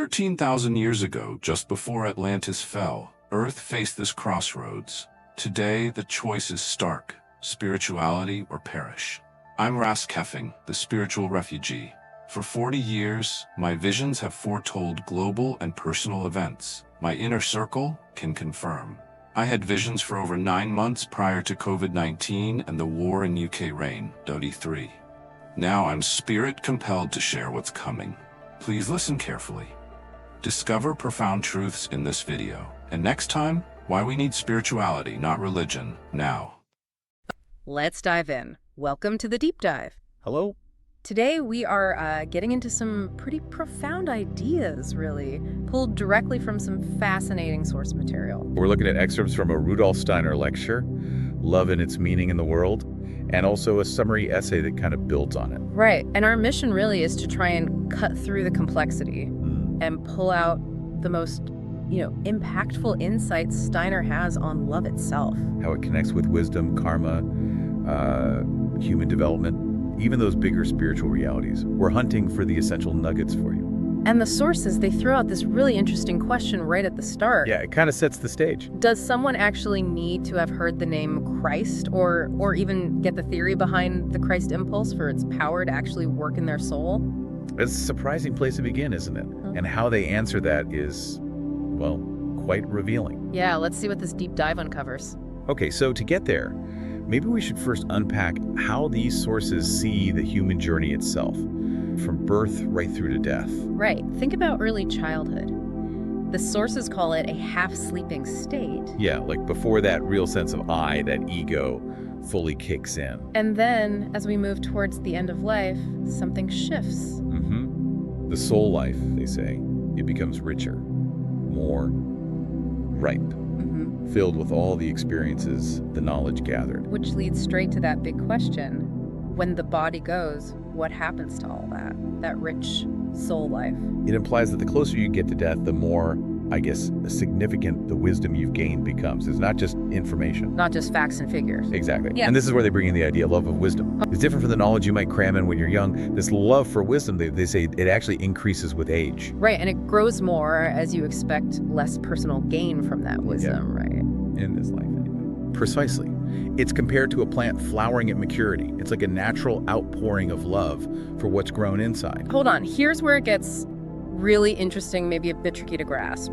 13,000 years ago, just before Atlantis fell, Earth faced this crossroads. Today, the choice is stark: spirituality or perish. I'm Ras Keffing, the spiritual refugee. For 40 years, my visions have foretold global and personal events. My inner circle can confirm. I had visions for over 9 months prior to COVID-19 and the war in UK reign, Dodi 3. Now I'm spirit-compelled to share what's coming. Please listen carefully. Discover profound truths in this video. And next time, why we need spirituality, not religion, now. Let's dive in. Welcome to the Deep Dive. Hello? Today we are getting into some pretty profound ideas, really, pulled directly from some fascinating source material. We're looking at excerpts from a Rudolf Steiner lecture, Love and Its Meaning in the World, and also a summary essay that kind of builds on it. Right, and our mission really is to try and cut through the complexity and pull out the most, impactful insights Steiner has on love itself. How it connects with wisdom, karma, human development, even those bigger spiritual realities. We're hunting for the essential nuggets for you. And the sources, they throw out this really interesting question right at the start. Yeah, it kind of sets the stage. Does someone actually need to have heard the name Christ or even get the theory behind the Christ impulse for its power to actually work in their soul? It's a surprising place to begin, isn't it? And how they answer that is, well, quite revealing. Yeah, let's see what this deep dive uncovers. Okay, so to get there, maybe we should first unpack how these sources see the human journey itself, from birth right through to death. Right. Think about early childhood. The sources call it a half-sleeping state. Yeah, like before that real sense of I, that ego, fully kicks in. And then, as we move towards the end of life, something shifts. The soul life, they say, it becomes richer, more ripe, filled with all the experiences, the knowledge gathered. Which leads straight to that big question. When the body goes, what happens to all that rich soul life? It implies that the closer you get to death, the more, significant the wisdom you've gained becomes. It's not just information. Not just facts and figures. Exactly. Yeah. And this is where they bring in the idea of love of wisdom. It's different from the knowledge you might cram in when you're young. This love for wisdom, they say it actually increases with age. Right, and it grows more as you expect less personal gain from that wisdom, right? In this life, anyway. Precisely. It's compared to a plant flowering at maturity. It's like a natural outpouring of love for what's grown inside. Hold on, here's where it gets really interesting, maybe a bit tricky to grasp.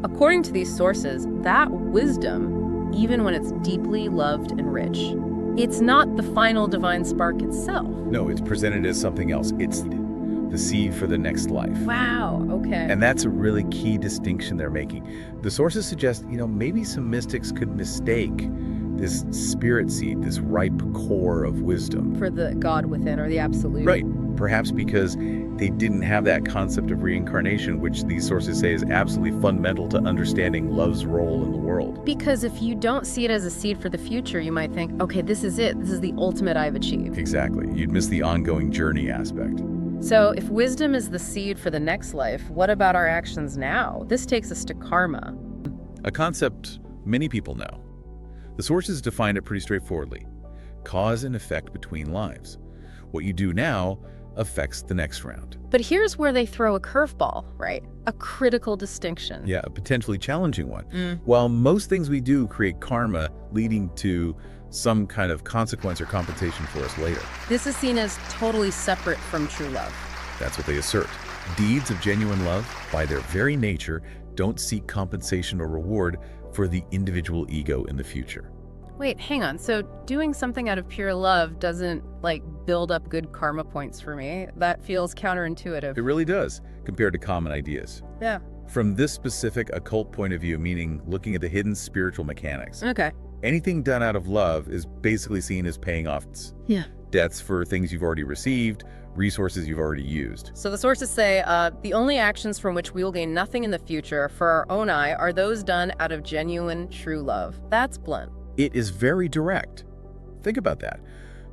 According to these sources, that wisdom, even when it's deeply loved and rich, it's not the final divine spark itself. No, it's presented as something else. It's the seed for the next life. Wow, okay. And that's a really key distinction they're making. The sources suggest, maybe some mystics could mistake this spirit seed, this ripe core of wisdom, for the God within, or the absolute. Right. Perhaps because they didn't have that concept of reincarnation, which these sources say is absolutely fundamental to understanding love's role in the world. Because if you don't see it as a seed for the future, you might think, okay, this is it. This is the ultimate I've achieved. Exactly. You'd miss the ongoing journey aspect. So if wisdom is the seed for the next life, what about our actions now? This takes us to karma. A concept many people know. The sources define it pretty straightforwardly. Cause and effect between lives. What you do now affects the next round. But here's where they throw a curveball, right? A critical distinction. Yeah, a potentially challenging one. While most things we do create karma leading to some kind of consequence or compensation for us later. This is seen as totally separate from true love. That's what they assert. Deeds of genuine love, by their very nature, don't seek compensation or reward for the individual ego in the future. Wait, hang on. So doing something out of pure love doesn't, build up good karma points for me. That feels counterintuitive. It really does, compared to common ideas. Yeah. From this specific occult point of view, meaning looking at the hidden spiritual mechanics, Okay. anything done out of love is basically seen as paying off debts for things you've already received, resources you've already used. So the sources say, the only actions from which we will gain nothing in the future for our own eye are those done out of genuine, true love. That's blunt. It is very direct. Think about that.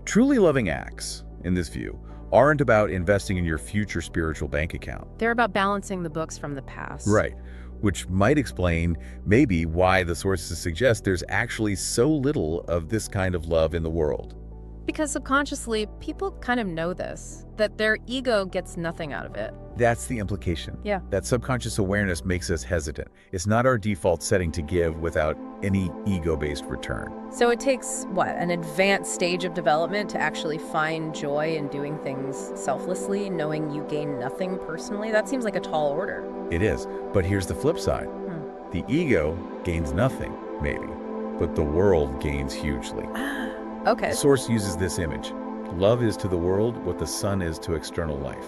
Truly loving acts, in this view, aren't about investing in your future spiritual bank account. They're about balancing the books from the past. Right. Which might explain maybe why the sources suggest there's actually so little of this kind of love in the world. Because subconsciously, people kind of know this, that their ego gets nothing out of it. That's the implication. Yeah. That subconscious awareness makes us hesitant. It's not our default setting to give without any ego-based return. So it takes, what, an advanced stage of development to actually find joy in doing things selflessly, knowing you gain nothing personally? That seems like a tall order. It is. But here's the flip side. The ego gains nothing, maybe, but the world gains hugely. Okay. The Source uses this image. Love is to the world what the sun is to external life.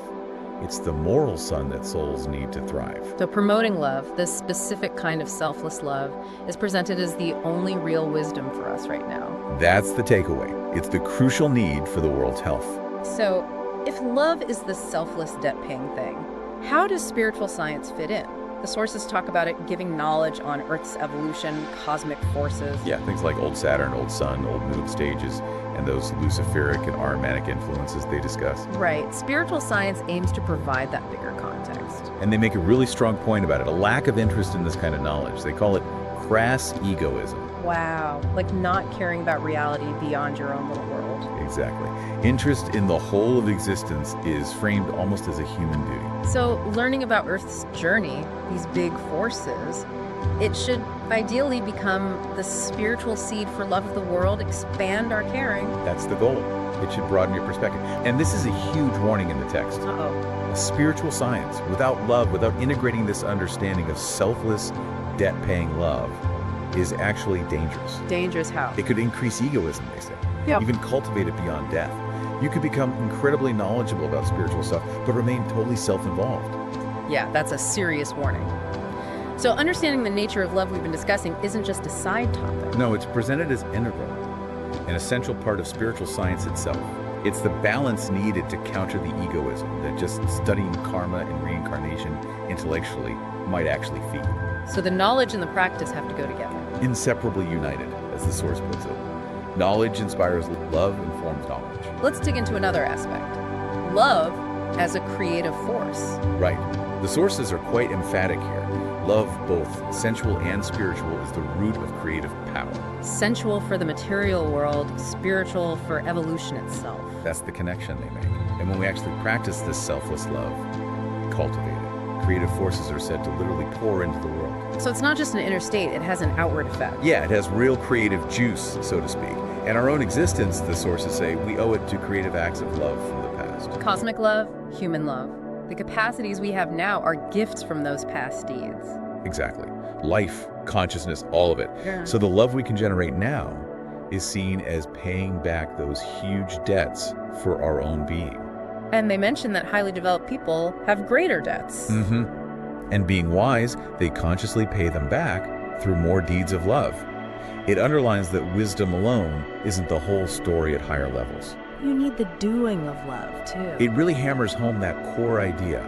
It's the moral sun that souls need to thrive. So promoting love, this specific kind of selfless love, is presented as the only real wisdom for us right now. That's the takeaway. It's the crucial need for the world's health. So if love is the selfless debt-paying thing, how does spiritual science fit in? The sources talk about it giving knowledge on Earth's evolution, cosmic forces. Yeah, things like old Saturn, old Sun, old Moon stages, and those Luciferic and Ahrimanic influences they discuss. Right. Spiritual science aims to provide that bigger context. And they make a really strong point about it, a lack of interest in this kind of knowledge. They call it crass egoism. Wow. Like not caring about reality beyond your own little world. Exactly. Interest in the whole of existence is framed almost as a human duty. So learning about Earth's journey, these big forces, it should ideally become the spiritual seed for love of the world, expand our caring. That's the goal. It should broaden your perspective. And this is a huge warning in the text. Uh-oh. A spiritual science without love, without integrating this understanding of selfless, debt-paying love, is actually dangerous. Dangerous how? It could increase egoism, they say. Yep. Even cultivate it beyond death. You could become incredibly knowledgeable about spiritual stuff, but remain totally self-involved. Yeah, that's a serious warning. So understanding the nature of love we've been discussing isn't just a side topic. No, it's presented as integral, an essential part of spiritual science itself. It's the balance needed to counter the egoism that just studying karma and reincarnation intellectually might actually feed. So the knowledge and the practice have to go together. Inseparably united, as the source puts it. Knowledge inspires love, informs knowledge. Let's dig into another aspect. Love as a creative force. Right. The sources are quite emphatic here. Love, both sensual and spiritual, is the root of creative power. Sensual for the material world, spiritual for evolution itself. That's the connection they make. And when we actually practice this selfless love, cultivate it, creative forces are said to literally pour into the world. So it's not just an inner state, it has an outward effect. Yeah, it has real creative juice, so to speak. And our own existence, the sources say, we owe it to creative acts of love from the past. Cosmic love, human love. The capacities we have now are gifts from those past deeds. Exactly. Life, consciousness, all of it. Yeah. So the love we can generate now is seen as paying back those huge debts for our own being. And they mention that highly developed people have greater debts. And being wise, they consciously pay them back through more deeds of love. It underlines that wisdom alone isn't the whole story at higher levels. You need the doing of love, too. It really hammers home that core idea.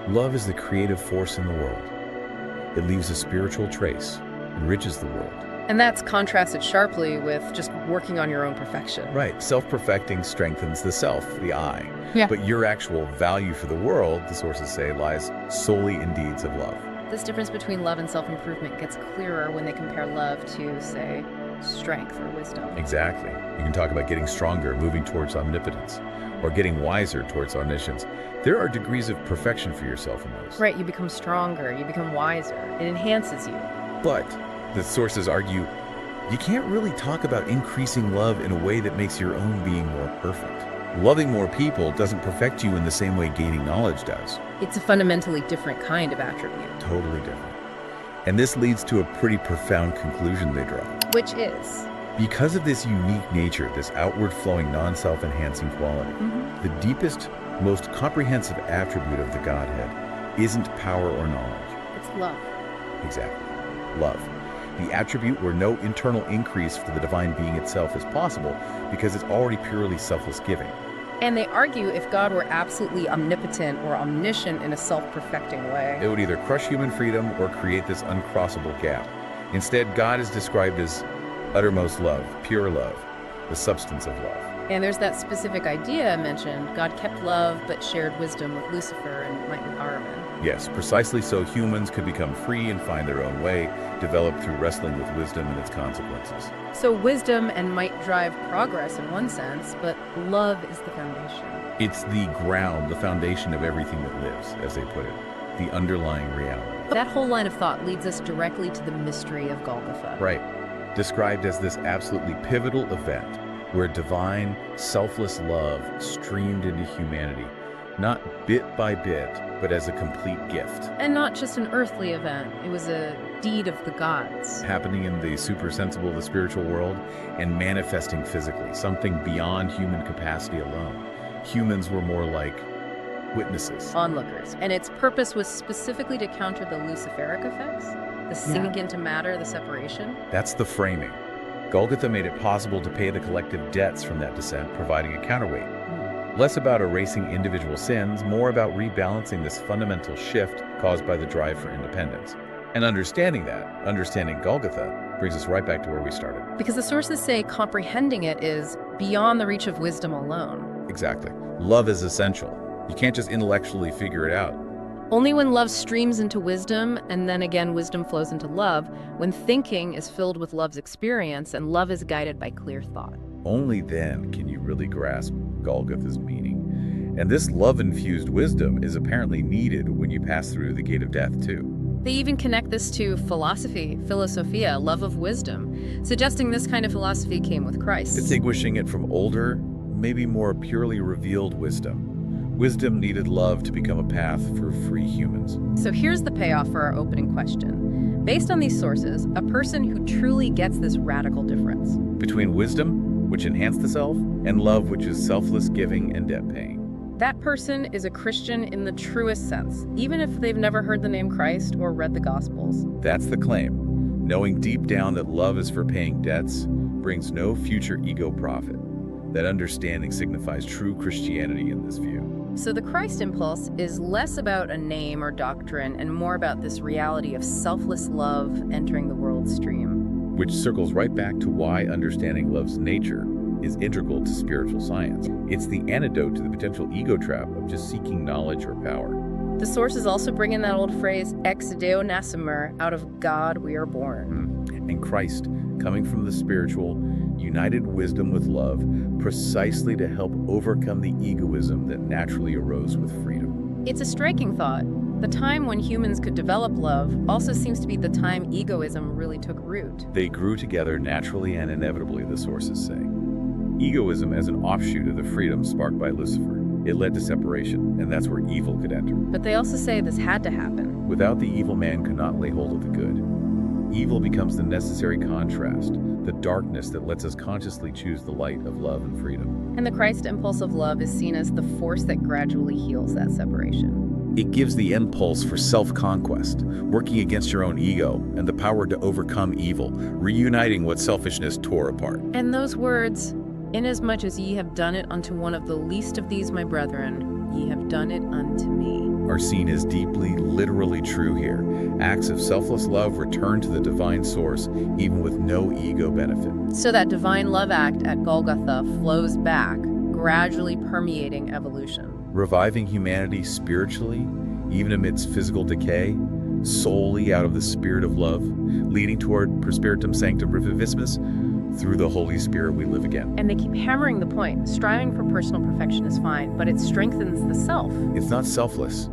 Love is the creative force in the world. It leaves a spiritual trace, enriches the world. And that's contrasted sharply with just working on your own perfection. Right. Self-perfecting strengthens the self, the I. Yeah. But your actual value for the world, the sources say, lies solely in deeds of love. This difference between love and self-improvement gets clearer when they compare love to, say, strength or wisdom. Exactly. You can talk about getting stronger, moving towards omnipotence, or getting wiser towards omniscience. There are degrees of perfection for yourself in those. Right, you become stronger, you become wiser. It enhances you. But the sources argue you can't really talk about increasing love in a way that makes your own being more perfect. Loving more people doesn't perfect you in the same way gaining knowledge does. It's a fundamentally different kind of attribute. Totally different. And this leads to a pretty profound conclusion they draw. Which is? Because of this unique nature, this outward-flowing, non-self-enhancing quality, the deepest, most comprehensive attribute of the Godhead isn't power or knowledge. It's love. Exactly. Love. The attribute where no internal increase for the divine being itself is possible because it's already purely selfless giving. And they argue if God were absolutely omnipotent or omniscient in a self-perfecting way, It would either crush human freedom or create this uncrossable gap. Instead, God is described as uttermost love, pure love, the substance of love. And there's that specific idea mentioned, God kept love but shared wisdom with Lucifer and might with Ahriman. Yes, precisely so humans could become free and find their own way, developed through wrestling with wisdom and its consequences. So wisdom and might drive progress in one sense, but love is the foundation. It's the ground, the foundation of everything that lives, as they put it, the underlying reality. That whole line of thought leads us directly to the mystery of Golgotha. Right. Described as this absolutely pivotal event where divine, selfless love streamed into humanity, not bit by bit, but as a complete gift. And not just an earthly event, it was a deed of the gods. Happening in the supersensible, the spiritual world, and manifesting physically, something beyond human capacity alone. Humans were more like witnesses. Onlookers. And its purpose was specifically to counter the Luciferic effects, the sink into matter, the separation. That's the framing. Golgotha made it possible to pay the collective debts from that descent, providing a counterweight. Less about erasing individual sins, more about rebalancing this fundamental shift caused by the drive for independence. And understanding Golgotha, brings us right back to where we started. Because the sources say comprehending it is beyond the reach of wisdom alone. Exactly. Love is essential. You can't just intellectually figure it out. Only when love streams into wisdom, and then again wisdom flows into love, when thinking is filled with love's experience and love is guided by clear thought. Only then can you really grasp Golgotha's meaning. And this love-infused wisdom is apparently needed when you pass through the gate of death, too. They even connect this to philosophy, philosophia, love of wisdom, suggesting this kind of philosophy came with Christ. Distinguishing it from older, maybe more purely revealed wisdom. Wisdom needed love to become a path for free humans. So here's the payoff for our opening question. Based on these sources, a person who truly gets this radical difference between wisdom, which enhanced the self, and love, which is selfless giving and debt paying. That person is a Christian in the truest sense, even if they've never heard the name Christ or read the Gospels. That's the claim. Knowing deep down that love is for paying debts brings no future ego profit. That understanding signifies true Christianity in this view. So the Christ impulse is less about a name or doctrine and more about this reality of selfless love entering the world stream. Which circles right back to why understanding love's nature is integral to spiritual science. It's the antidote to the potential ego trap of just seeking knowledge or power. The sources also bring in that old phrase, ex Deo nascimer, out of God we are born. And Christ, coming from the spiritual, united wisdom with love, precisely to help overcome the egoism that naturally arose with freedom. It's a striking thought. The time when humans could develop love also seems to be the time egoism really took root. They grew together naturally and inevitably, the sources say. Egoism as an offshoot of the freedom sparked by Lucifer. It led to separation, and that's where evil could enter. But they also say this had to happen. Without the evil, man could not lay hold of the good. Evil becomes the necessary contrast, the darkness that lets us consciously choose the light of love and freedom. And the Christ impulse of love is seen as the force that gradually heals that separation. It gives the impulse for self-conquest, working against your own ego, and the power to overcome evil, reuniting what selfishness tore apart. And those words, inasmuch as ye have done it unto one of the least of these my brethren, ye have done it unto me, are seen as deeply, literally true here. Acts of selfless love return to the divine source, even with no ego benefit. So that divine love act at Golgotha flows back, gradually permeating evolution. Reviving humanity spiritually, even amidst physical decay, solely out of the spirit of love, leading toward per spiritum sanctum revivismus, through the Holy Spirit we live again. And they keep hammering the point. Striving for personal perfection is fine, but it strengthens the self. It's not selfless.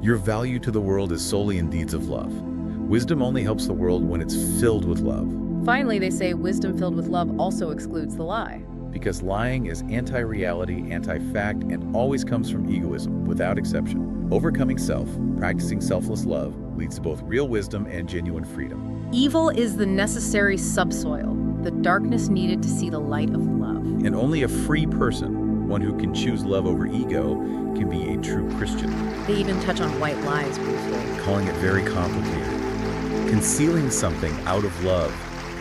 Your value to the world is solely in deeds of love. Wisdom only helps the world when it's filled with love. Finally, they say wisdom filled with love also excludes the lie. Because lying is anti-reality, anti-fact, and always comes from egoism, without exception. Overcoming self, practicing selfless love, leads to both real wisdom and genuine freedom. Evil is the necessary subsoil, the darkness needed to see the light of love. And only a free person, one who can choose love over ego, can be a true Christian. They even touch on white lies briefly, calling it very complicated. Concealing something out of love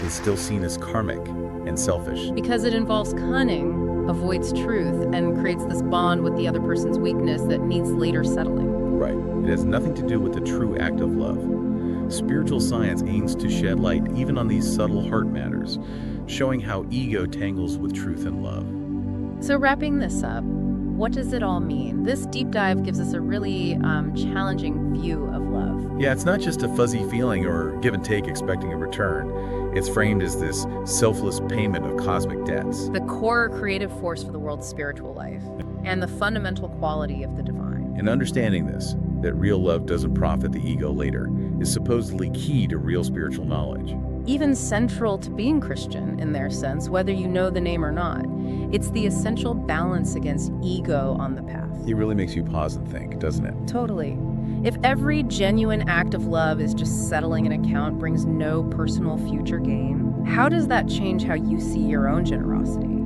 is still seen as karmic and selfish. Because it involves cunning, avoids truth, and creates this bond with the other person's weakness that needs later settling. Right. It has nothing to do with the true act of love. Spiritual science aims to shed light even on these subtle heart matters, showing how ego tangles with truth and love. So wrapping this up, what does it all mean? This deep dive gives us a really challenging view of love. Yeah, it's not just a fuzzy feeling or give and take expecting a return. It's framed as this selfless payment of cosmic debts. The core creative force for the world's spiritual life, and the fundamental quality of the divine. And understanding this, that real love doesn't profit the ego later, is supposedly key to real spiritual knowledge. Even central to being Christian, in their sense, whether you know the name or not. It's the essential balance against ego on the path. It really makes you pause and think, doesn't it? Totally. If every genuine act of love is just settling an account, brings no personal future gain, how does that change how you see your own generosity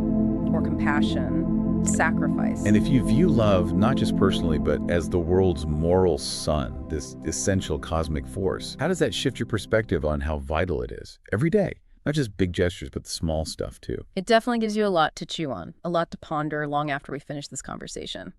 or compassion, sacrifice? And if you view love not just personally, but as the world's moral sun, this essential cosmic force, how does that shift your perspective on how vital it is every day? Not just big gestures, but the small stuff too. It definitely gives you a lot to chew on, a lot to ponder long after we finish this conversation.